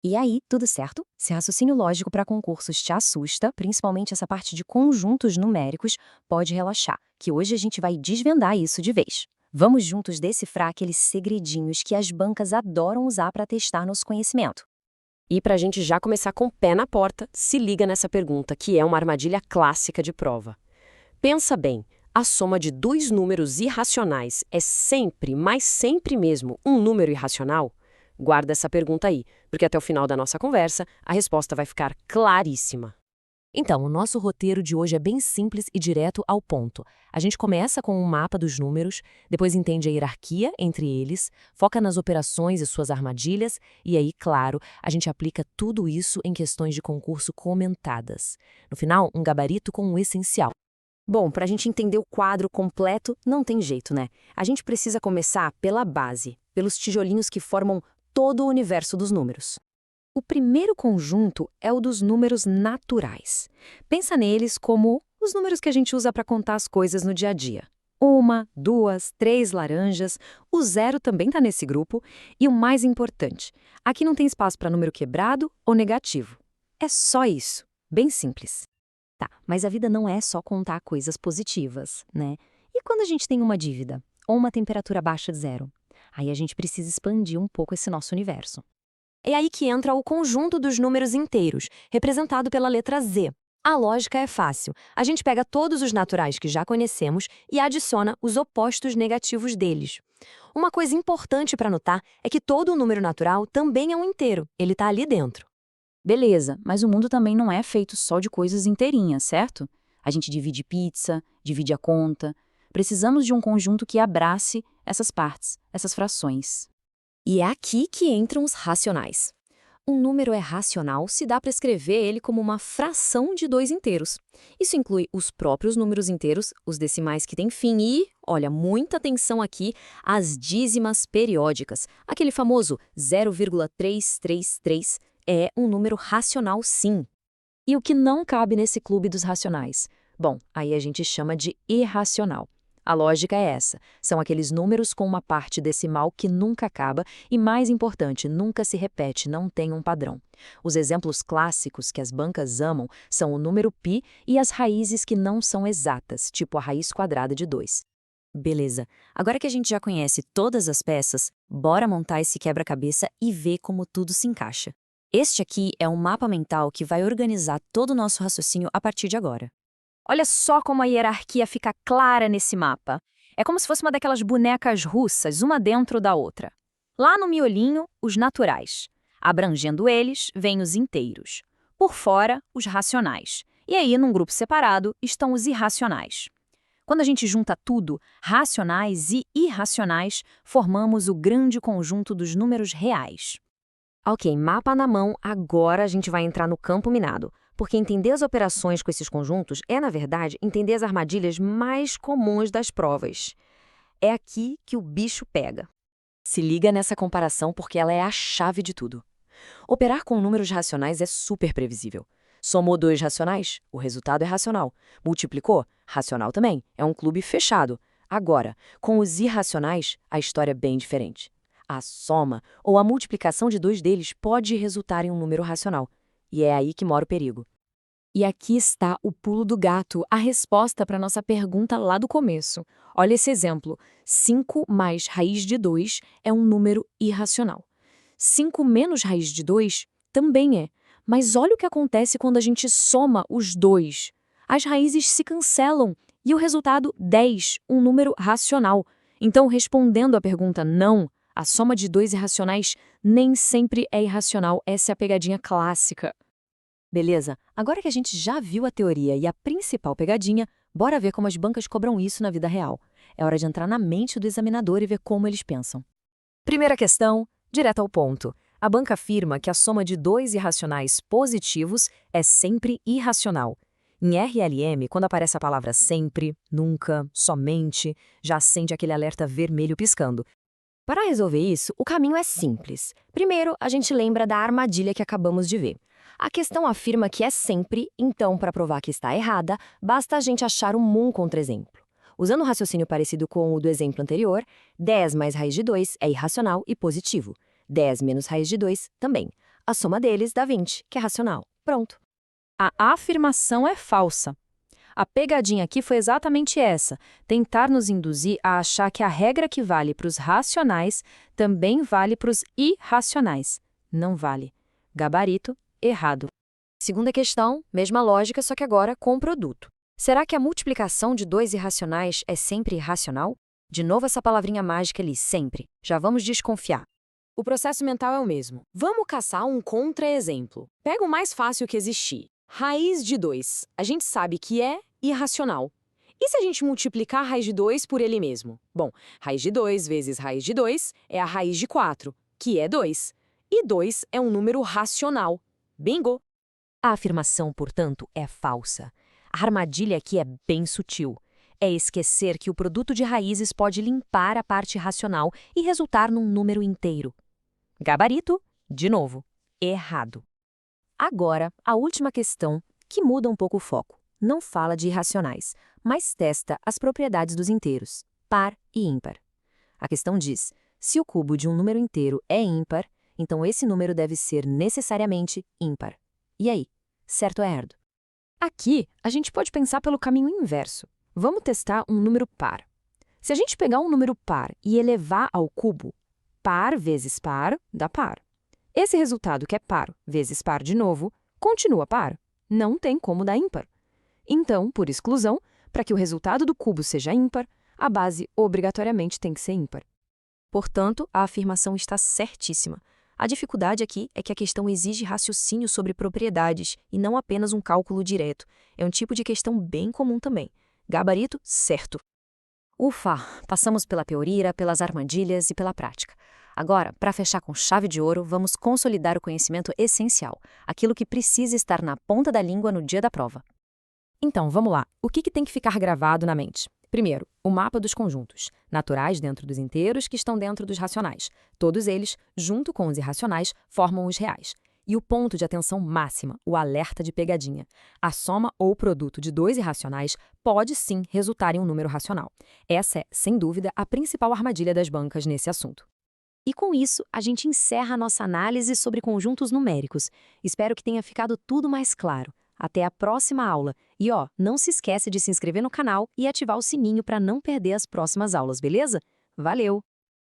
E aí, tudo certo? Se raciocínio lógico para concursos te assusta, principalmente essa parte de conjuntos numéricos, pode relaxar, que hoje a gente vai desvendar isso de vez. Vamos juntos decifrar aqueles segredinhos que as bancas adoram usar para testar nosso conhecimento. E para a gente já começar com o pé na porta, se liga nessa pergunta, que é uma armadilha clássica de prova. Pensa bem, a soma de dois números irracionais é sempre, mas sempre mesmo, um número irracional? Guarda essa pergunta aí, porque até o final da nossa conversa, a resposta vai ficar claríssima. Então, o nosso roteiro de hoje é bem simples e direto ao ponto. A gente começa com um mapa dos números, depois entende a hierarquia entre eles, foca nas operações e suas armadilhas, e aí, claro, a gente aplica tudo isso em questões de concurso comentadas. No final, um gabarito com o essencial. Bom, para a gente entender o quadro completo, não tem jeito, né? A gente precisa começar pela base, pelos tijolinhos que formam todo o universo dos números. O primeiro conjunto é o dos números naturais. Pensa neles como os números que a gente usa para contar as coisas no dia a dia. Uma, duas, três laranjas, o zero também está nesse grupo. E o mais importante, aqui não tem espaço para número quebrado ou negativo. É só isso, bem simples. Tá, mas a vida não é só contar coisas positivas, né? E quando a gente tem uma dívida ou uma temperatura abaixo de zero? Aí a gente precisa expandir um pouco esse nosso universo. É aí que entra o conjunto dos números inteiros, representado pela letra Z. A lógica é fácil. A gente pega todos os naturais que já conhecemos e adiciona os opostos negativos deles. Uma coisa importante para notar é que todo número natural também é um inteiro, ele está ali dentro. Beleza, mas o mundo também não é feito só de coisas inteirinhas, certo? A gente divide pizza, divide a conta. Precisamos de um conjunto que abrace essas partes, essas frações. E é aqui que entram os racionais. Um número é racional se dá para escrever ele como uma fração de dois inteiros. Isso inclui os próprios números inteiros, os decimais que têm fim e, olha, muita atenção aqui, as dízimas periódicas. Aquele famoso 0,333 é um número racional, sim. E o que não cabe nesse clube dos racionais? Bom, aí a gente chama de irracional. A lógica é essa. São aqueles números com uma parte decimal que nunca acaba e, mais importante, nunca se repete, não tem um padrão. Os exemplos clássicos que as bancas amam são o número π e as raízes que não são exatas, tipo a raiz quadrada de 2. Beleza. Agora que a gente já conhece todas as peças, bora montar esse quebra-cabeça e ver como tudo se encaixa. Este aqui é um mapa mental que vai organizar todo o nosso raciocínio a partir de agora. Olha só como a hierarquia fica clara nesse mapa. É como se fosse uma daquelas bonecas russas, uma dentro da outra. Lá no miolinho, os naturais. Abrangendo eles, vêm os inteiros. Por fora, os racionais. E aí, num grupo separado, estão os irracionais. Quando a gente junta tudo, racionais e irracionais, formamos o grande conjunto dos números reais. Ok, mapa na mão, agora a gente vai entrar no campo minado. Porque entender as operações com esses conjuntos é, na verdade, entender as armadilhas mais comuns das provas. É aqui que o bicho pega. Se liga nessa comparação porque ela é a chave de tudo. Operar com números racionais é super previsível. Somou dois racionais? O resultado é racional. Multiplicou? Racional também. É um clube fechado. Agora, com os irracionais, a história é bem diferente. A soma ou a multiplicação de dois deles pode resultar em um número racional. E é aí que mora o perigo. E aqui está o pulo do gato, a resposta para a nossa pergunta lá do começo. Olha esse exemplo. 5 mais raiz de 2 é um número irracional. 5 menos raiz de 2 também é. Mas olha o que acontece quando a gente soma os dois. As raízes se cancelam e o resultado 10, um número racional. Então, respondendo à pergunta não, a soma de dois irracionais nem sempre é irracional. Essa é a pegadinha clássica. Beleza, agora que a gente já viu a teoria e a principal pegadinha, bora ver como as bancas cobram isso na vida real. É hora de entrar na mente do examinador e ver como eles pensam. Primeira questão, direto ao ponto. A banca afirma que a soma de dois irracionais positivos é sempre irracional. Em RLM, quando aparece a palavra sempre, nunca, somente, já acende aquele alerta vermelho piscando. Para resolver isso, o caminho é simples. Primeiro, a gente lembra da armadilha que acabamos de ver. A questão afirma que é sempre, então, para provar que está errada, basta a gente achar um contra-exemplo. Usando um raciocínio parecido com o do exemplo anterior, 10 mais raiz de 2 é irracional e positivo. 10 menos raiz de 2 também. A soma deles dá 20, que é racional. Pronto. A afirmação é falsa. A pegadinha aqui foi exatamente essa: tentar nos induzir a achar que a regra que vale para os racionais também vale para os irracionais. Não vale. Gabarito, errado. Segunda questão, mesma lógica, só que agora com o produto. Será que a multiplicação de dois irracionais é sempre irracional? De novo essa palavrinha mágica ali, sempre. Já vamos desconfiar. O processo mental é o mesmo. Vamos caçar um contra-exemplo. Pega o mais fácil que existir. Raiz de 2. A gente sabe que é irracional. E se a gente multiplicar a raiz de 2 por ele mesmo? Bom, raiz de 2 vezes raiz de 2 é a raiz de 4, que é 2. E 2 é um número racional. Bingo! A afirmação, portanto, é falsa. A armadilha aqui é bem sutil. É esquecer que o produto de raízes pode limpar a parte racional e resultar num número inteiro. Gabarito, de novo, errado. Agora, a última questão, que muda um pouco o foco. Não fala de irracionais, mas testa as propriedades dos inteiros, par e ímpar. A questão diz: se o cubo de um número inteiro é ímpar, então esse número deve ser necessariamente ímpar. E aí, certo ou errado? Aqui, a gente pode pensar pelo caminho inverso. Vamos testar um número par. Se a gente pegar um número par e elevar ao cubo, par vezes par dá par. Esse resultado, que é par vezes par de novo, continua par. Não tem como dar ímpar. Então, por exclusão, para que o resultado do cubo seja ímpar, a base obrigatoriamente tem que ser ímpar. Portanto, a afirmação está certíssima. A dificuldade aqui é que a questão exige raciocínio sobre propriedades e não apenas um cálculo direto. É um tipo de questão bem comum também. Gabarito, certo. Ufa, passamos pela teoria, pelas armadilhas e pela prática. Agora, para fechar com chave de ouro, vamos consolidar o conhecimento essencial, aquilo que precisa estar na ponta da língua no dia da prova. Então, vamos lá. O que tem que ficar gravado na mente? Primeiro, o mapa dos conjuntos, naturais dentro dos inteiros que estão dentro dos racionais. Todos eles, junto com os irracionais, formam os reais. E o ponto de atenção máxima, o alerta de pegadinha. A soma ou produto de dois irracionais pode sim resultar em um número racional. Essa é, sem dúvida, a principal armadilha das bancas nesse assunto. E com isso, a gente encerra a nossa análise sobre conjuntos numéricos. Espero que tenha ficado tudo mais claro. Até a próxima aula. E não se esquece de se inscrever no canal e ativar o sininho para não perder as próximas aulas, beleza? Valeu!